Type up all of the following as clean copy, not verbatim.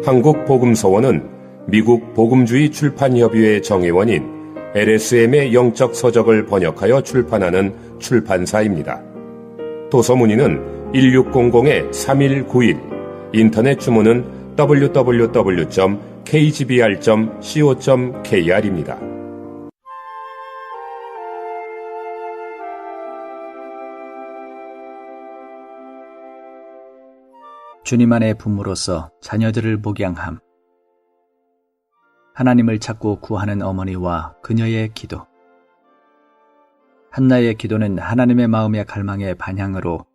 한국복음서원은 미국 복음주의 출판협의회 정회원인 LSM의 영적 서적을 번역하여 출판하는 출판사입니다. 도서 문의는 1600-3191, 인터넷 주문은 www.kgbr.co.kr입니다. 주님 안의 부모로서 자녀들을 목양함. 하나님을 찾고 구하는 어머니와 그녀의 기도. 한나의 기도는 하나님의 마음의 갈망의 반향으로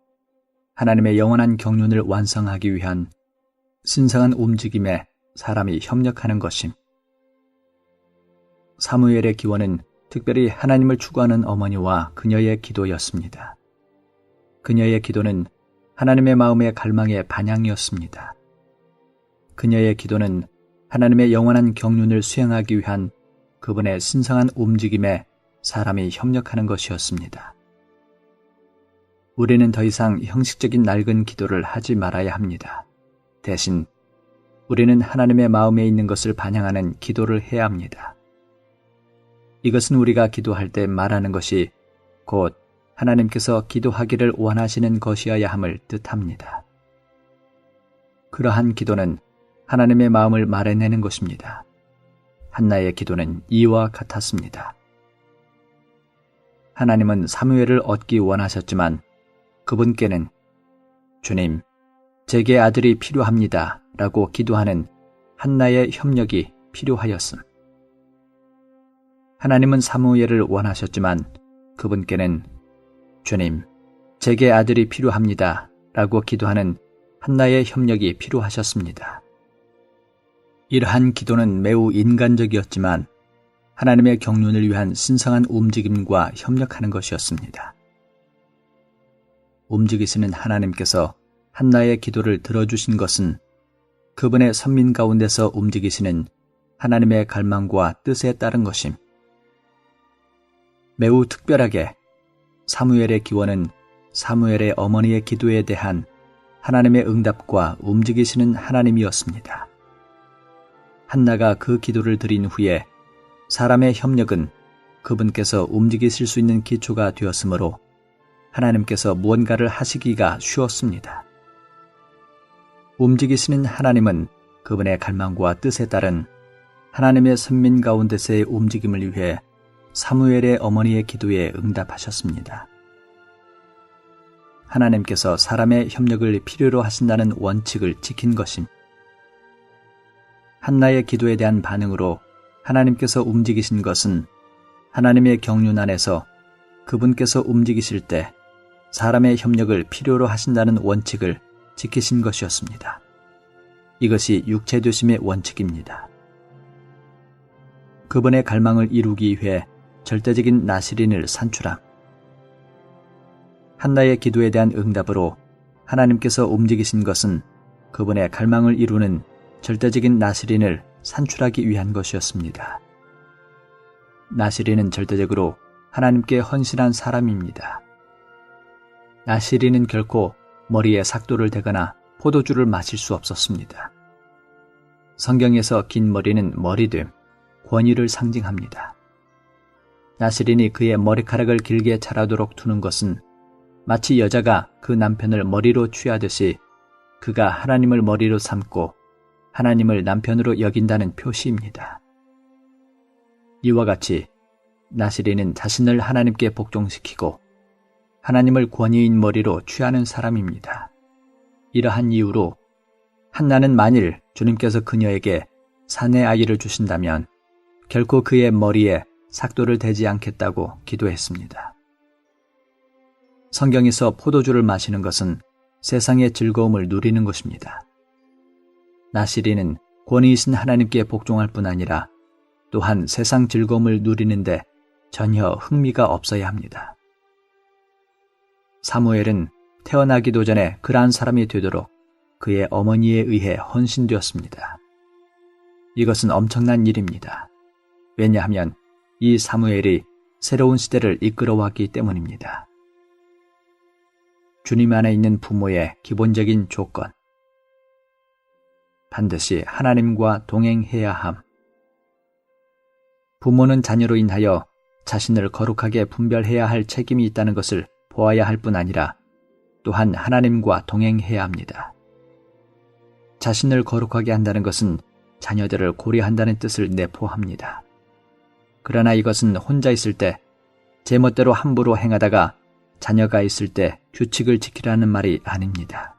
하나님의 영원한 경륜을 완성하기 위한 신성한 움직임에 사람이 협력하는 것임. 사무엘의 기원은 특별히 하나님을 추구하는 어머니와 그녀의 기도였습니다. 그녀의 기도는 하나님의 마음의 갈망의 반향이었습니다. 그녀의 기도는 하나님의 영원한 경륜을 수행하기 위한 그분의 신성한 움직임에 사람이 협력하는 것이었습니다. 우리는 더 이상 형식적인 낡은 기도를 하지 말아야 합니다. 대신 우리는 하나님의 마음에 있는 것을 반영하는 기도를 해야 합니다. 이것은 우리가 기도할 때 말하는 것이 곧 하나님께서 기도하기를 원하시는 것이어야 함을 뜻합니다. 그러한 기도는 하나님의 마음을 말해내는 것입니다. 한나의 기도는 이와 같았습니다. 하나님은 사무엘을 얻기 원하셨지만 그분께는 주님, 제게 아들이 필요합니다 라고 기도하는 한나의 협력이 필요하였음. 하나님은 사무엘을 원하셨지만 그분께는 주님, 제게 아들이 필요합니다 라고 기도하는 한나의 협력이 필요하셨습니다. 이러한 기도는 매우 인간적이었지만 하나님의 경륜을 위한 신성한 움직임과 협력하는 것이었습니다. 움직이시는 하나님께서 한나의 기도를 들어주신 것은 그분의 선민 가운데서 움직이시는 하나님의 갈망과 뜻에 따른 것임. 매우 특별하게 사무엘의 기원은 사무엘의 어머니의 기도에 대한 하나님의 응답과 움직이시는 하나님이었습니다. 한나가 그 기도를 드린 후에 사람의 협력은 그분께서 움직이실 수 있는 기초가 되었으므로 하나님께서 무언가를 하시기가 쉬웠습니다. 움직이시는 하나님은 그분의 갈망과 뜻에 따른 하나님의 선민 가운데서의 움직임을 위해 사무엘의 어머니의 기도에 응답하셨습니다. 하나님께서 사람의 협력을 필요로 하신다는 원칙을 지킨 것임. 한나의 기도에 대한 반응으로 하나님께서 움직이신 것은 하나님의 경륜 안에서 그분께서 움직이실 때 사람의 협력을 필요로 하신다는 원칙을 지키신 것이었습니다. 이것이 육체되심의 원칙입니다. 그분의 갈망을 이루기 위해 절대적인 나시린을 산출함. 한나의 기도에 대한 응답으로 하나님께서 움직이신 것은 그분의 갈망을 이루는 절대적인 나시린을 산출하기 위한 것이었습니다. 나시린은 절대적으로 하나님께 헌신한 사람입니다. 나시린은 결코 머리에 삭도를 대거나 포도주를 마실 수 없었습니다. 성경에서 긴 머리는 머리됨, 권위를 상징합니다. 나시린이 그의 머리카락을 길게 자라도록 두는 것은 마치 여자가 그 남편을 머리로 취하듯이 그가 하나님을 머리로 삼고 하나님을 남편으로 여긴다는 표시입니다. 이와 같이 나시린은 자신을 하나님께 복종시키고 하나님을 권위인 머리로 취하는 사람입니다. 이러한 이유로 한나는 만일 주님께서 그녀에게 사내 아이를 주신다면 결코 그의 머리에 삭도를 대지 않겠다고 기도했습니다. 성경에서 포도주를 마시는 것은 세상의 즐거움을 누리는 것입니다. 나시린은 권위이신 하나님께 복종할 뿐 아니라 또한 세상 즐거움을 누리는데 전혀 흥미가 없어야 합니다. 사무엘은 태어나기도 전에 그러한 사람이 되도록 그의 어머니에 의해 헌신되었습니다. 이것은 엄청난 일입니다. 왜냐하면 이 사무엘이 새로운 시대를 이끌어왔기 때문입니다. 주님 안에 있는 부모의 기본적인 조건. 반드시 하나님과 동행해야 함. 부모는 자녀로 인하여 자신을 거룩하게 분별해야 할 책임이 있다는 것을 보아야 할 뿐 아니라 또한 하나님과 동행해야 합니다. 자신을 거룩하게 한다는 것은 자녀들을 고려한다는 뜻을 내포합니다. 그러나 이것은 혼자 있을 때 제멋대로 함부로 행하다가 자녀가 있을 때 규칙을 지키라는 말이 아닙니다.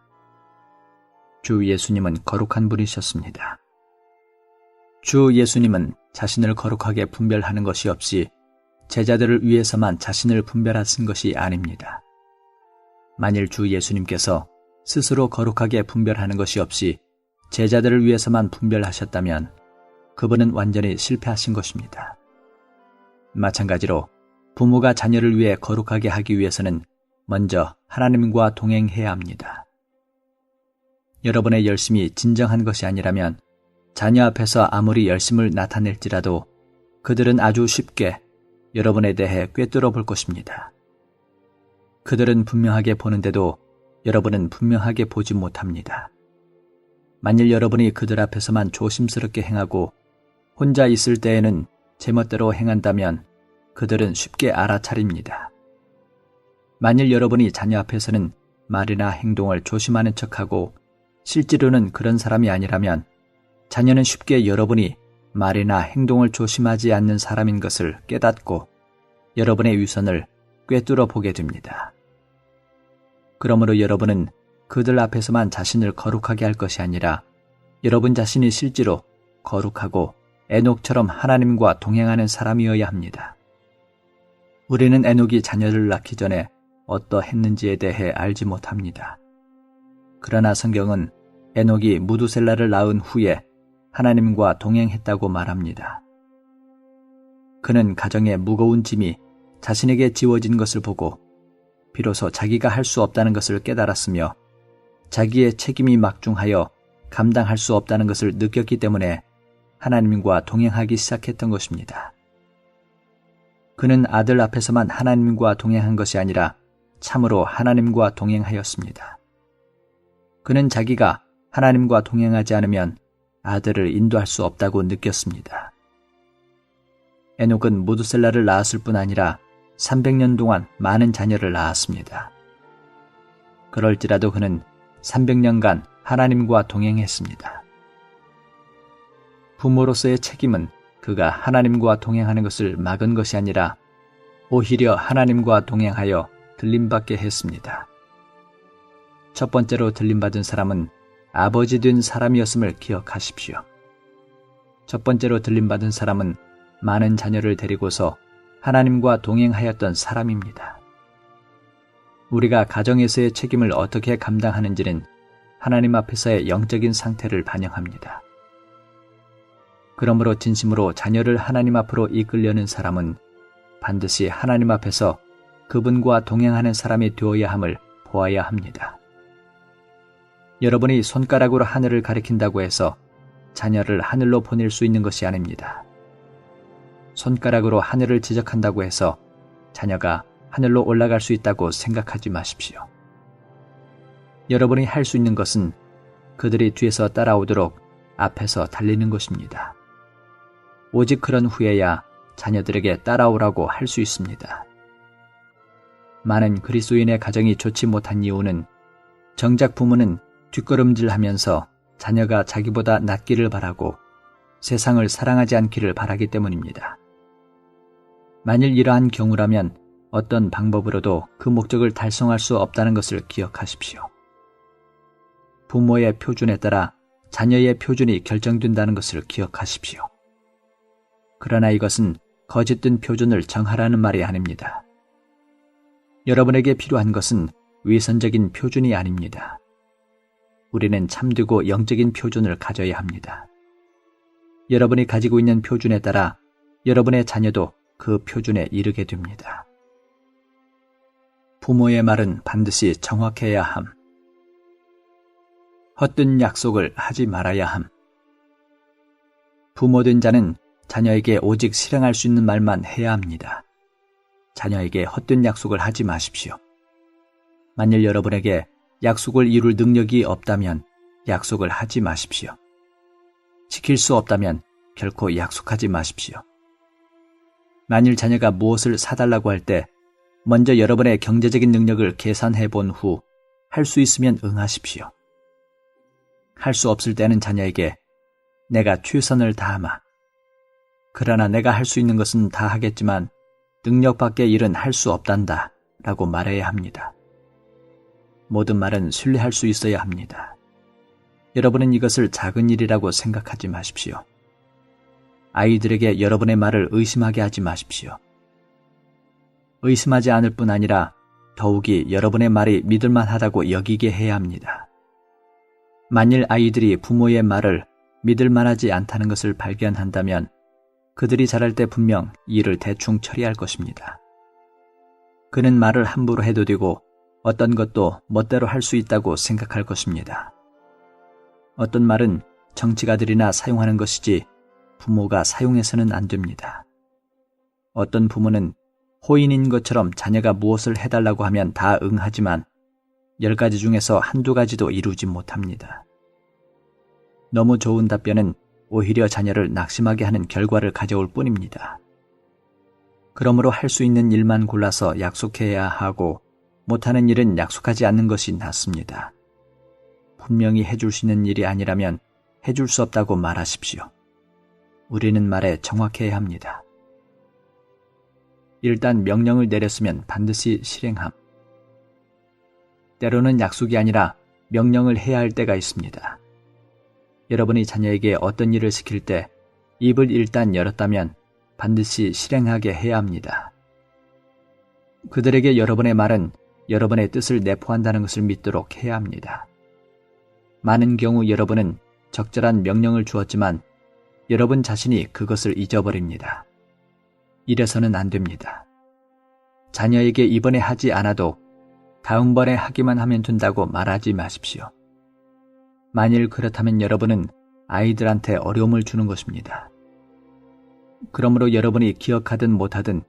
주 예수님은 거룩한 분이셨습니다. 주 예수님은 자신을 거룩하게 분별하는 것이 없이 제자들을 위해서만 자신을 분별하신 것이 아닙니다. 만일 주 예수님께서 스스로 거룩하게 분별하는 것이 없이 제자들을 위해서만 분별하셨다면 그분은 완전히 실패하신 것입니다. 마찬가지로 부모가 자녀를 위해 거룩하게 하기 위해서는 먼저 하나님과 동행해야 합니다. 여러분의 열심이 진정한 것이 아니라면 자녀 앞에서 아무리 열심을 나타낼지라도 그들은 아주 쉽게 여러분에 대해 꿰뚫어 볼 것입니다. 그들은 분명하게 보는데도 여러분은 분명하게 보지 못합니다. 만일 여러분이 그들 앞에서만 조심스럽게 행하고 혼자 있을 때에는 제멋대로 행한다면 그들은 쉽게 알아차립니다. 만일 여러분이 자녀 앞에서는 말이나 행동을 조심하는 척하고 실제로는 그런 사람이 아니라면 자녀는 쉽게 여러분이 말이나 행동을 조심하지 않는 사람인 것을 깨닫고 여러분의 위선을 꿰뚫어 보게 됩니다. 그러므로 여러분은 그들 앞에서만 자신을 거룩하게 할 것이 아니라 여러분 자신이 실제로 거룩하고 에녹처럼 하나님과 동행하는 사람이어야 합니다. 우리는 에녹이 자녀를 낳기 전에 어떠했는지에 대해 알지 못합니다. 그러나 성경은 에녹이 무두셀라를 낳은 후에 하나님과 동행했다고 말합니다. 그는 가정의 무거운 짐이 자신에게 지워진 것을 보고 비로소 자기가 할 수 없다는 것을 깨달았으며 자기의 책임이 막중하여 감당할 수 없다는 것을 느꼈기 때문에 하나님과 동행하기 시작했던 것입니다. 그는 아들 앞에서만 하나님과 동행한 것이 아니라 참으로 하나님과 동행하였습니다. 그는 자기가 하나님과 동행하지 않으면 아들을 인도할 수 없다고 느꼈습니다. 에녹은 무두셀라를 낳았을 뿐 아니라 300년 동안 많은 자녀를 낳았습니다. 그럴지라도 그는 300년간 하나님과 동행했습니다. 부모로서의 책임은 그가 하나님과 동행하는 것을 막은 것이 아니라 오히려 하나님과 동행하여 들림받게 했습니다. 첫 번째로 들림받은 사람은 아버지 된 사람이었음을 기억하십시오. 첫 번째로 들림받은 사람은 많은 자녀를 데리고서 하나님과 동행하였던 사람입니다. 우리가 가정에서의 책임을 어떻게 감당하는지는 하나님 앞에서의 영적인 상태를 반영합니다. 그러므로 진심으로 자녀를 하나님 앞으로 이끌려는 사람은 반드시 하나님 앞에서 그분과 동행하는 사람이 되어야 함을 보아야 합니다. 여러분이 손가락으로 하늘을 가리킨다고 해서 자녀를 하늘로 보낼 수 있는 것이 아닙니다. 손가락으로 하늘을 지적한다고 해서 자녀가 하늘로 올라갈 수 있다고 생각하지 마십시오. 여러분이 할 수 있는 것은 그들이 뒤에서 따라오도록 앞에서 달리는 것입니다. 오직 그런 후에야 자녀들에게 따라오라고 할 수 있습니다. 많은 그리스도인의 가정이 좋지 못한 이유는 정작 부모는 뒷걸음질하면서 자녀가 자기보다 낫기를 바라고 세상을 사랑하지 않기를 바라기 때문입니다. 만일 이러한 경우라면 어떤 방법으로도 그 목적을 달성할 수 없다는 것을 기억하십시오. 부모의 표준에 따라 자녀의 표준이 결정된다는 것을 기억하십시오. 그러나 이것은 거짓된 표준을 정하라는 말이 아닙니다. 여러분에게 필요한 것은 위선적인 표준이 아닙니다. 우리는 참되고 영적인 표준을 가져야 합니다. 여러분이 가지고 있는 표준에 따라 여러분의 자녀도 그 표준에 이르게 됩니다. 부모의 말은 반드시 정확해야 함. 헛된 약속을 하지 말아야 함. 부모된 자는 자녀에게 오직 실행할 수 있는 말만 해야 합니다. 자녀에게 헛된 약속을 하지 마십시오. 만일 여러분에게 약속을 이룰 능력이 없다면 약속을 하지 마십시오. 지킬 수 없다면 결코 약속하지 마십시오. 만일 자녀가 무엇을 사달라고 할 때 먼저 여러분의 경제적인 능력을 계산해 본 후 할 수 있으면 응하십시오. 할 수 없을 때는 자녀에게 내가 최선을 다하마. 그러나 내가 할 수 있는 것은 다 하겠지만 능력 밖의 일은 할 수 없단다 라고 말해야 합니다. 모든 말은 신뢰할 수 있어야 합니다. 여러분은 이것을 작은 일이라고 생각하지 마십시오. 아이들에게 여러분의 말을 의심하게 하지 마십시오. 의심하지 않을 뿐 아니라 더욱이 여러분의 말이 믿을만하다고 여기게 해야 합니다. 만일 아이들이 부모의 말을 믿을만하지 않다는 것을 발견한다면 그들이 자랄 때 분명 일을 대충 처리할 것입니다. 그는 말을 함부로 해도 되고 어떤 것도 멋대로 할 수 있다고 생각할 것입니다. 어떤 말은 정치가들이나 사용하는 것이지 부모가 사용해서는 안 됩니다. 어떤 부모는 호인인 것처럼 자녀가 무엇을 해달라고 하면 다 응하지만 10가지 중에서 한두 가지도 이루지 못합니다. 너무 좋은 답변은 오히려 자녀를 낙심하게 하는 결과를 가져올 뿐입니다. 그러므로 할 수 있는 일만 골라서 약속해야 하고 못하는 일은 약속하지 않는 것이 낫습니다. 분명히 해줄 수 있는 일이 아니라면 해줄 수 없다고 말하십시오. 우리는 말에 정확해야 합니다. 일단 명령을 내렸으면 반드시 실행함. 때로는 약속이 아니라 명령을 해야 할 때가 있습니다. 여러분이 자녀에게 어떤 일을 시킬 때 입을 일단 열었다면 반드시 실행하게 해야 합니다. 그들에게 여러분의 말은 여러분의 뜻을 내포한다는 것을 믿도록 해야 합니다. 많은 경우 여러분은 적절한 명령을 주었지만 여러분 자신이 그것을 잊어버립니다. 이래서는 안 됩니다. 자녀에게 이번에 하지 않아도 다음번에 하기만 하면 된다고 말하지 마십시오. 만일 그렇다면 여러분은 아이들한테 어려움을 주는 것입니다. 그러므로 여러분이 기억하든 못하든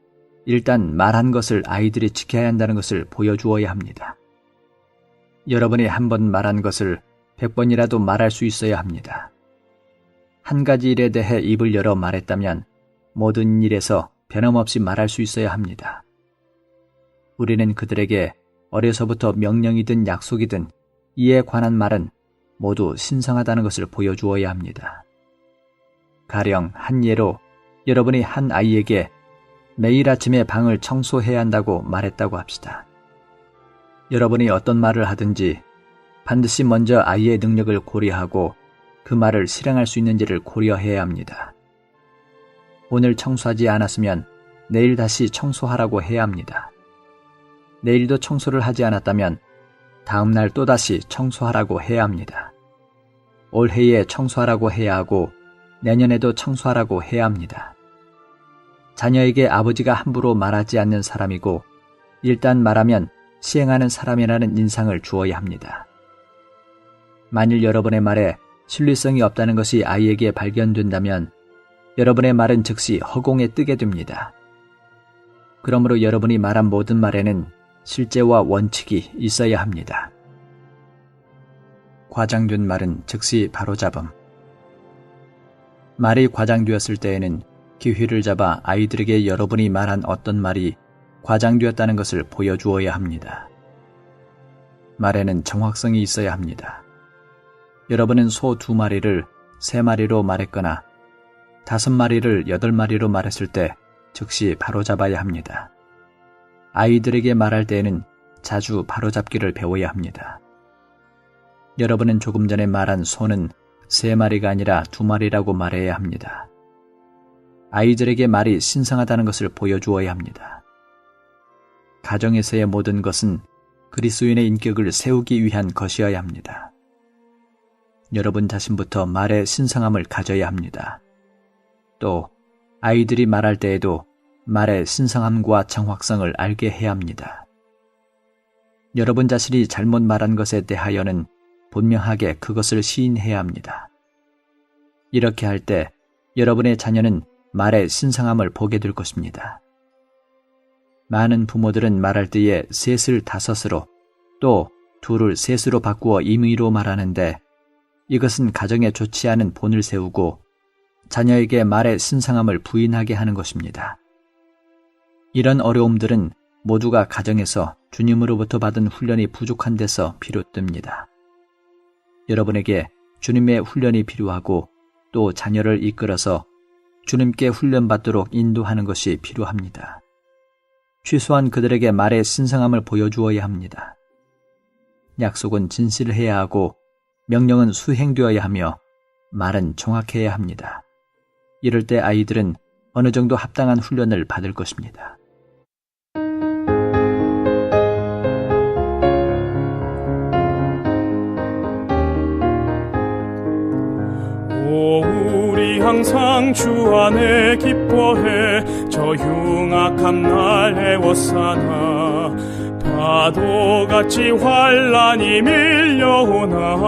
일단 말한 것을 아이들이 지켜야 한다는 것을 보여주어야 합니다. 여러분이 한 번 말한 것을 100번이라도 말할 수 있어야 합니다. 한 가지 일에 대해 입을 열어 말했다면 모든 일에서 변함없이 말할 수 있어야 합니다. 우리는 그들에게 어려서부터 명령이든 약속이든 이에 관한 말은 모두 신성하다는 것을 보여주어야 합니다. 가령 한 예로 여러분이 한 아이에게 매일 아침에 방을 청소해야 한다고 말했다고 합시다. 여러분이 어떤 말을 하든지 반드시 먼저 아이의 능력을 고려하고 그 말을 실행할 수 있는지를 고려해야 합니다. 오늘 청소하지 않았으면 내일 다시 청소하라고 해야 합니다. 내일도 청소를 하지 않았다면 다음 날 또다시 청소하라고 해야 합니다. 올해에 청소하라고 해야 하고 내년에도 청소하라고 해야 합니다. 자녀에게 아버지가 함부로 말하지 않는 사람이고 일단 말하면 시행하는 사람이라는 인상을 주어야 합니다. 만일 여러분의 말에 신뢰성이 없다는 것이 아이에게 발견된다면 여러분의 말은 즉시 허공에 뜨게 됩니다. 그러므로 여러분이 말한 모든 말에는 실제와 원칙이 있어야 합니다. 과장된 말은 즉시 바로잡음. 말이 과장되었을 때에는 기회를 잡아 아이들에게 여러분이 말한 어떤 말이 과장되었다는 것을 보여주어야 합니다. 말에는 정확성이 있어야 합니다. 여러분은 소 2마리를 3마리로 말했거나 5마리를 8마리로 말했을 때 즉시 바로잡아야 합니다. 아이들에게 말할 때에는 자주 바로잡기를 배워야 합니다. 여러분은 조금 전에 말한 소는 3마리가 아니라 2마리라고 말해야 합니다. 아이들에게 말이 신성하다는 것을 보여주어야 합니다. 가정에서의 모든 것은 그리스도인의 인격을 세우기 위한 것이어야 합니다. 여러분 자신부터 말의 신성함을 가져야 합니다. 또 아이들이 말할 때에도 말의 신성함과 정확성을 알게 해야 합니다. 여러분 자신이 잘못 말한 것에 대하여는 분명하게 그것을 시인해야 합니다. 이렇게 할 때 여러분의 자녀는 말의 신성함을 보게 될 것입니다. 많은 부모들은 말할 때에 셋을 5으로 또 2를 3으로 바꾸어 임의로 말하는데 이것은 가정에 좋지 않은 본을 세우고 자녀에게 말의 신성함을 부인하게 하는 것입니다. 이런 어려움들은 모두가 가정에서 주님으로부터 받은 훈련이 부족한 데서 비롯됩니다. 여러분에게 주님의 훈련이 필요하고 또 자녀를 이끌어서 주님께 훈련받도록 인도하는 것이 필요합니다. 최소한 그들에게 말의 신성함을 보여주어야 합니다. 약속은 진실해야 하고 명령은 수행되어야 하며 말은 정확해야 합니다. 이럴 때 아이들은 어느 정도 합당한 훈련을 받을 것입니다. 우리 항상 주 안에 기뻐해 저 흉악한 날 애워싸나 파도같이 환란이 밀려오나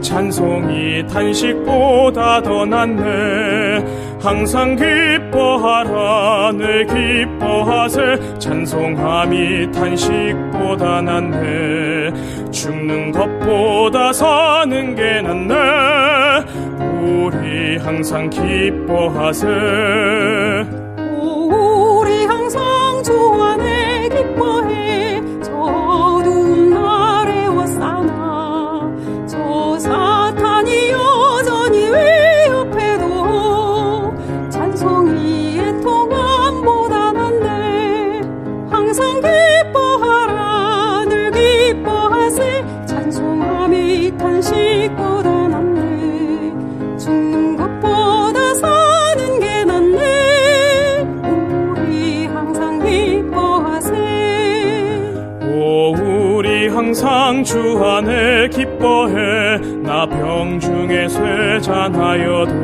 찬송이 탄식보다 더 낫네 항상 기뻐하라 늘 기뻐하세 찬송함이 탄식보다 낫네 죽는 것보다 사는 게 낫네 우리 항상 기뻐하세 우리 항상 주 안에 기뻐해 저 어두운 날에 왔사나 저 사탄이 여전히 위협해도 찬송이 애통함보다 낫네 항상 기뻐하라 늘 기뻐하세 찬송함이 탄식보다 낫네 죽는 것보다 사는 게 낫네 우리 항상 기뻐하세 우리 항상 주 안에 기뻐해 나 병중에 쇠잔하여도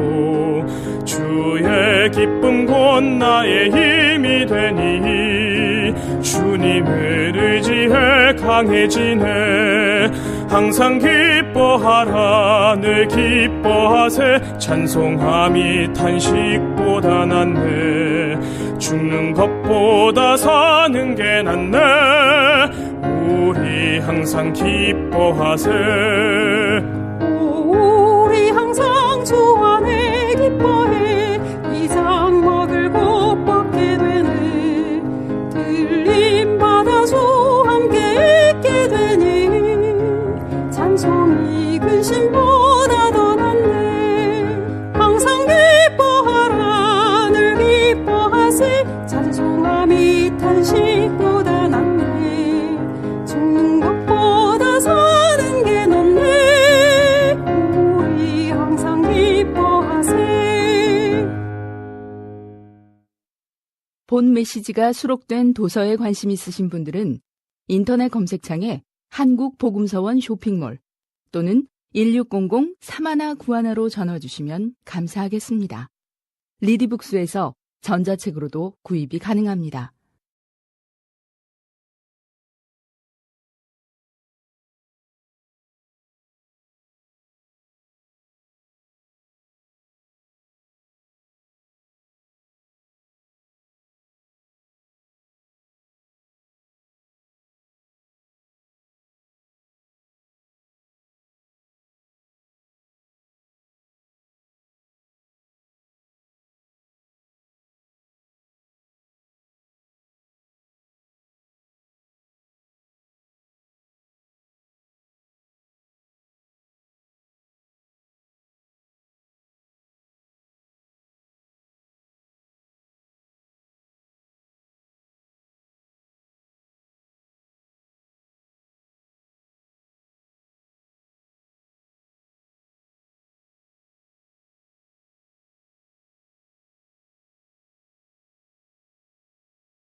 주의 기쁨 곧 나의 힘이 되니 주님을 의지해 강해지네 항상 기뻐하라 늘 기뻐하세 찬송함이 탄식보다 낫네 죽는 것보다 사는 게 낫네 우리 항상 기뻐하세 우리 항상 주 안에 기뻐해 이 장막을 곧 벗게 되네 들림받아 주 함께 있게 되니 찬송이 근심보다 더 낫네 항상 기뻐하라 늘 기뻐하세 찬송함이 탄식보다 낫네 죽는 것보다 사는 게 낫네 우리 항상 기뻐하세 본 메시지가 수록된 도서에 관심 있으신 분들은 인터넷 검색창에 한국복음서원 쇼핑몰 또는 1600-3191로 전화주시면 감사하겠습니다. 리디북스에서 전자책으로도 구입이 가능합니다.